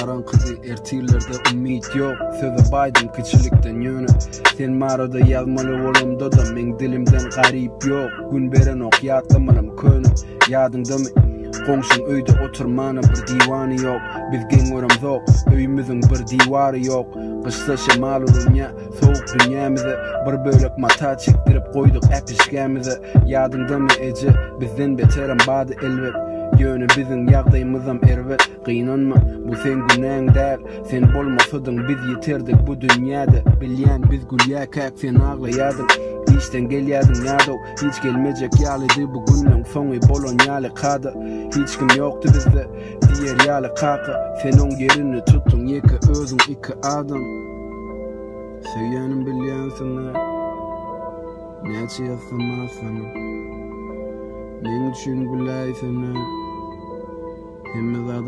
Arankıdı ertirlerde umit yok. Söze baydım küçülükten yönü. Sen marada yazmalı olumda da men dilimden garip yok. Gün beren ok yatlamalım könü. Yadında mı? Komşun öyde oturmana bir divanı yok. Biz gengorum zok, öyümüzün bir divarı yok. Kışta şemal olunya, soğuk dünyamıza bir bölük mata çektirip koyduk epişkemize. Yadında mı ece, bizden beterim badı elbet. Yönü bizim yağdayımızım ervet. Kıynanma, bu sen günahın değil. Sen bolmasadın biz yeterdik bu dünyada. Bilyen biz gülyak sen ağlayadın. İşten gelyadın yadok, hiç gelmeyecek yalıydı bugünün sonu bolonyalı kadı. Hiç kim yoktu bizde, diğer yalı kaka. Sen on yerini tuttun yeki özün iki adam. Söyleyenim bilyen sana, neçe yazsama sana. Men üçün gülay sana, hemmiz adam.